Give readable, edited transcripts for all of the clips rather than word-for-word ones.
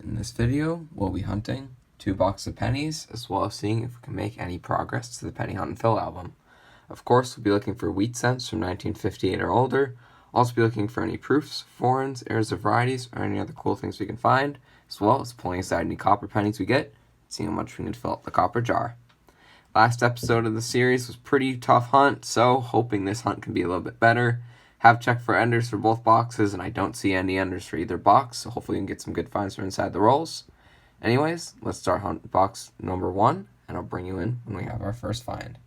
In this video, we'll be hunting 2 boxes of pennies, as well as seeing if we can make any progress to the Penny Hunt and Fill album. Of course, we'll be looking for wheat scents from 1958 or older. Also be looking for any proofs, foreigns, errors of varieties, or any other cool things we can find, as well as pulling aside any copper pennies we get, and seeing how much we can fill up the copper jar. Last episode of the series was pretty tough hunt, so hoping this hunt can be a little bit better. Have checked for enders for both boxes, and I don't see any enders for either box, so hopefully we can get some good finds from inside the rolls. Anyways, let's start hunt box number 1, and I'll bring you in when we have our first find.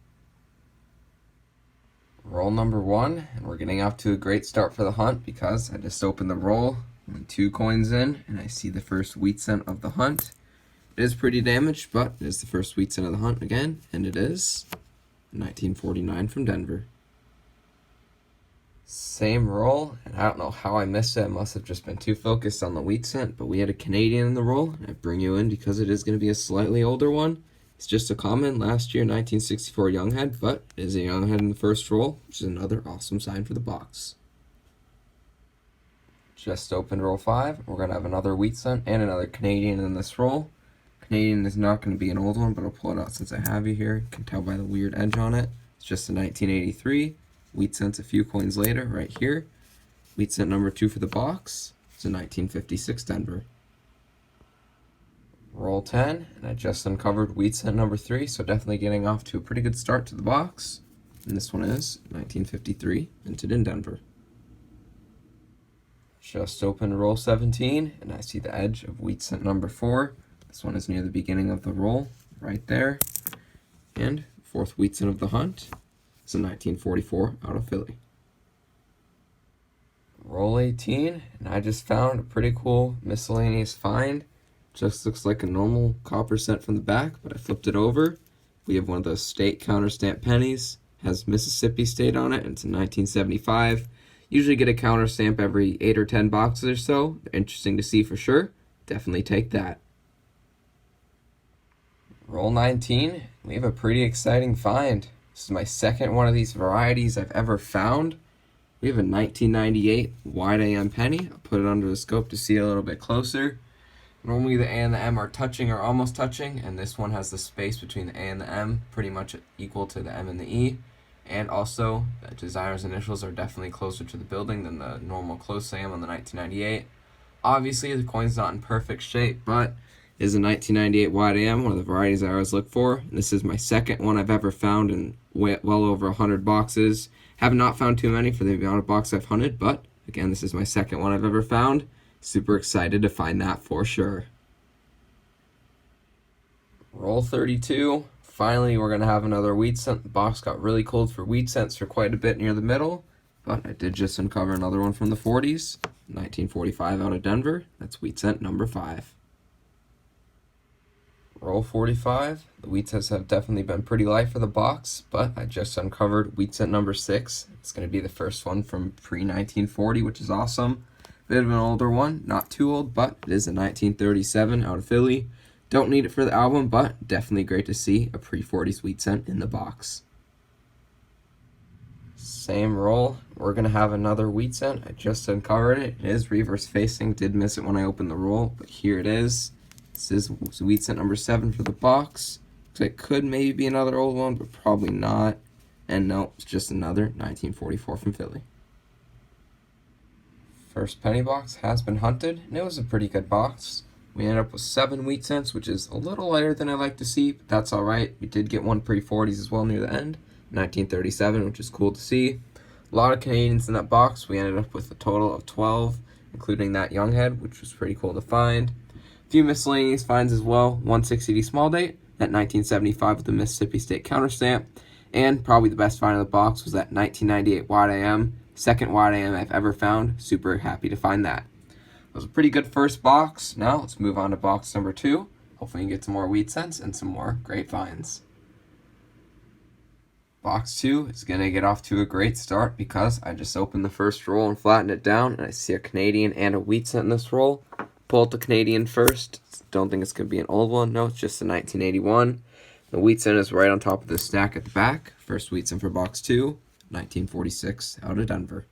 Roll number 1, and we're getting off to a great start for the hunt because I just opened the roll, and 2 coins in, and I see the first wheat scent of the hunt. It is pretty damaged, but it is the first wheat scent of the hunt again, and it is 1949 from Denver. Same roll, and I don't know how I missed it. I must have just been too focused on the wheat scent, but we had a Canadian in the roll, and I bring you in because it is going to be a slightly older one. It's just a common last year 1964 Younghead, but it is a Younghead in the first roll, which is another awesome sign for the box. Just opened roll 5. We're going to have another wheat scent and another Canadian in this roll. Canadian is not going to be an old one, but I'll pull it out since I have you here. You can tell by the weird edge on it. It's just a 1983. Wheat scent's a few coins later, right here. Wheat scent number 2 for the box. It's a 1956 Denver. Roll 10, and I just uncovered wheat scent number 3, so definitely getting off to a pretty good start to the box. And this one is 1953, minted in Denver. Just opened roll 17, and I see the edge of wheat scent number 4. This one is near the beginning of the roll, right there. And 4th wheat scent of the hunt. It's a 1944 out of Philly. Roll 18, and I just found a pretty cool miscellaneous find. Just looks like a normal copper scent from the back, but I flipped it over. We have one of those state counter stamp pennies. Has Mississippi State on it, and it's in 1975. Usually get a counter stamp every 8 or 10 boxes or so. They're interesting to see for sure. Definitely take that. Roll 19, we have a pretty exciting find. This is my second one of these varieties I've ever found. We have a 1998 wide AM penny. I'll put it under the scope to see a little bit closer. Normally the A and the M are touching or almost touching, and this one has the space between the A and the M pretty much equal to the M and the E. And also, the designer's initials are definitely closer to the building than the normal close AM on the 1998. Obviously, the coin's not in perfect shape, but it is a 1998 wide AM, one of the varieties I always look for. And this is my second one I've ever found in well over 100 boxes. Have not found too many for the amount of boxes I've hunted, but again, this is my second one I've ever found. Super excited to find that for sure. Roll 32. Finally, we're going to have another wheat scent. The box got really cold for wheat scents for quite a bit near the middle, but I did just uncover another one from the 40s, 1945 out of Denver. That's wheat scent number 5. Roll 45. The wheat scents have definitely been pretty light for the box, but I just uncovered wheat scent number 6. It's going to be the first one from pre-1940, which is awesome. Bit of an older one, not too old, but it is a 1937 out of Philly. Don't need it for the album, but definitely great to see a pre-40s wheat scent in the box. Same roll. We're going to have another wheat scent. I just uncovered it. It is reverse facing. Did miss it when I opened the roll, but here it is. This is wheat scent number 7 for the box. Looks like it could maybe be another old one, but probably not. And no, it's just another 1944 from Philly. First penny box has been hunted, and it was a pretty good box. We ended up with 7 wheat scents, which is a little lighter than I like to see, but that's alright. We did get one pre-40s as well near the end, 1937, which is cool to see. A lot of Canadians in that box. We ended up with a total of 12, including that Younghead, which was pretty cool to find. A few miscellaneous finds as well. 160D small date, that 1975 with the Mississippi State counter stamp, and probably the best find of the box was that 1998 wide AM. Second wide AM I've ever found. Super happy to find that. It was a pretty good first box. Now let's move on to box number 2. Hopefully you can get some more wheat scents and some more great finds. Box 2 is going to get off to a great start because I just opened the first roll and flattened it down, and I see a Canadian and a wheat scent in this roll. Pull out the Canadian first. Don't think it's going to be an old one. No, it's just a 1981. The wheat scent is right on top of the stack at the back. First wheat scent for box 2, 1946 out of Denver.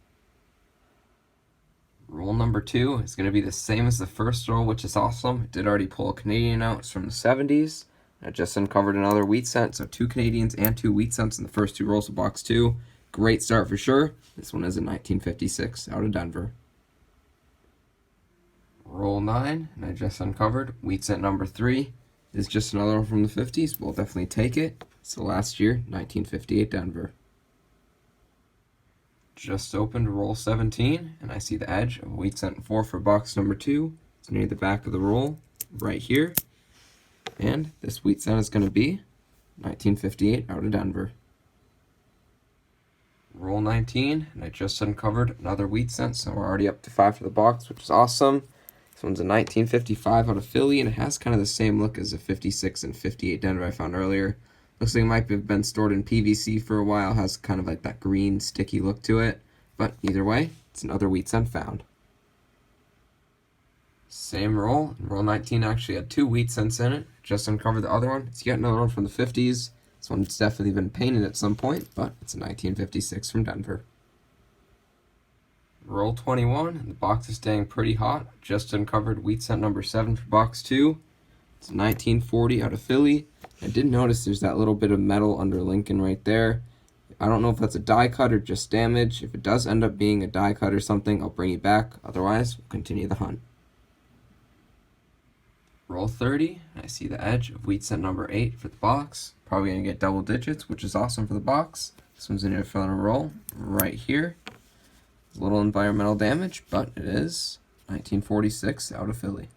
Roll number 2 is going to be the same as the first roll, which is awesome. It did already pull a Canadian out. It's from the 70s. I just uncovered another wheat cent, so 2 Canadians and 2 wheat cents in the first 2 rolls of box 2. Great start for sure. This one is a 1956 out of Denver. Roll 9, and I just uncovered wheat cent number 3. Is just another one from the 50s. We'll definitely take it. It's the last year, 1958 Denver. Just opened roll 17, and I see the edge of wheat cent 4 for box number 2. It's near the back of the roll, right here. And this wheat cent is going to be 1958 out of Denver. Roll 19, and I just uncovered another wheat cent, so we're already up to 5 for the box, which is awesome. This one's a 1955 out of Philly, and it has kind of the same look as the 56 and 58 Denver I found earlier. Looks like it might have been stored in PVC for a while, has kind of like that green sticky look to it, but either way, it's another wheat cent found. Same roll, and roll 19 actually had 2 wheat cents in it. Just uncovered the other one. It's yet another one from the 50s. This one's definitely been painted at some point, but it's a 1956 from Denver. Roll 21, and the box is staying pretty hot. Just uncovered wheat cent number 7 for box 2. It's a 1940 out of Philly. I did notice there's that little bit of metal under Lincoln right there. I don't know if that's a die cut or just damage. If it does end up being a die cut or something, I'll bring you back. Otherwise, we'll continue the hunt. Roll 30, and I see the edge of wheat cent number 8 for the box. Probably going to get double digits, which is awesome for the box. This one's in a fill in a roll right here. A little environmental damage, but it is 1946 out of Philly.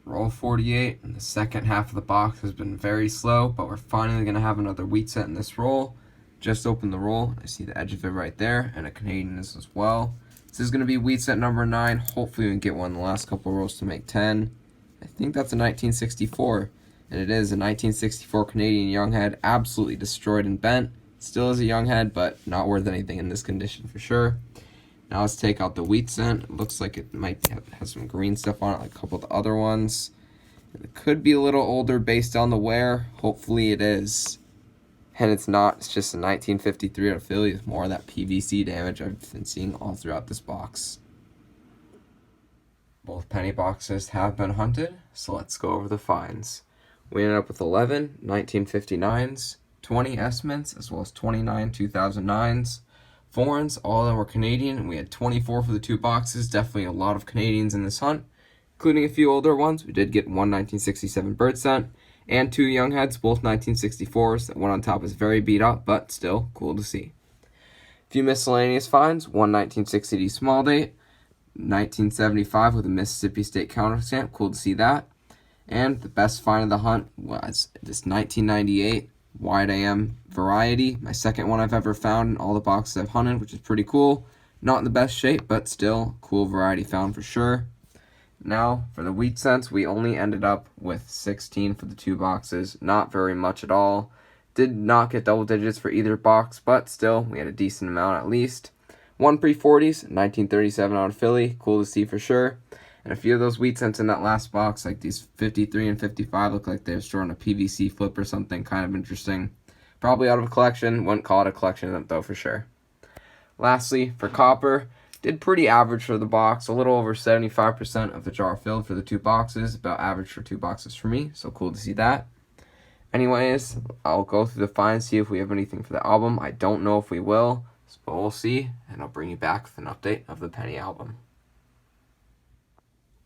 Roll 48, and the second half of the box has been very slow, but we're finally going to have another wheat cent in this roll. Just opened the roll. I see the edge of it right there, and a Canadian is as well. This is going to be wheat cent number 9. Hopefully we can get one in the last couple rolls to make 10. I think that's a 1964, and it is a 1964 Canadian young head, absolutely destroyed and bent. Still is a young head, but not worth anything in this condition for sure. Now let's take out the wheat cent. It looks like it might have some green stuff on it, like a couple of the other ones. It could be a little older based on the wear. Hopefully it is. And it's not. It's just a 1953 out of Philly with more of that PVC damage I've been seeing all throughout this box. Both penny boxes have been hunted, so let's go over the finds. We ended up with 11 1959s, 20 S-mints, as well as 29 2009s. Foreigns, all of them were Canadian, and we had 24 for the 2 boxes. Definitely a lot of Canadians in this hunt, including a few older ones. We did get one 1967 bird cent and 2 young heads, both 1964s. That one on top is very beat up, but still cool to see. A few miscellaneous finds, one 1960 small date, 1975 with a Mississippi State counter stamp. Cool to see that. And the best find of the hunt was this 1998 wide AM variety, my second one I've ever found in all the boxes I've hunted, which is pretty cool. Not in the best shape, but still cool variety found for sure. Now for the wheat cents, we only ended up with 16 for the 2 boxes, not very much at all. Did not get double digits for either box, but still we had a decent amount at least. 1 pre-40s, 1937 out of Philly, cool to see for sure. And a few of those wheat cents in that last box, like these 53 and 55, look like they're stored on a PVC flip or something, kind of interesting. Probably out of a collection, wouldn't call it a collection though for sure. Lastly, for copper, did pretty average for the box, a little over 75% of the jar filled for the 2 boxes, about average for 2 boxes for me, so cool to see that. Anyways, I'll go through the finds, see if we have anything for the album. I don't know if we will, but we'll see, and I'll bring you back with an update of the penny album.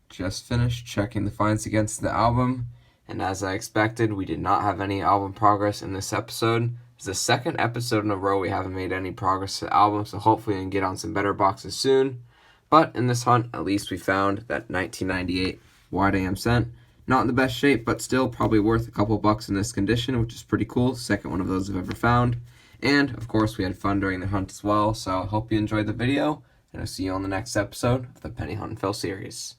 Just finished checking the finds against the album, and as I expected, we did not have any album progress in this episode. It's the second episode in a row we haven't made any progress to the album, so hopefully we can get on some better boxes soon. But in this hunt, at least we found that 1998 wide AM cent. Not in the best shape, but still probably worth a couple bucks in this condition, which is pretty cool. Second one of those I've ever found. And, of course, we had fun during the hunt as well, so I hope you enjoyed the video, and I'll see you on the next episode of the Penny Hunt and Fill series.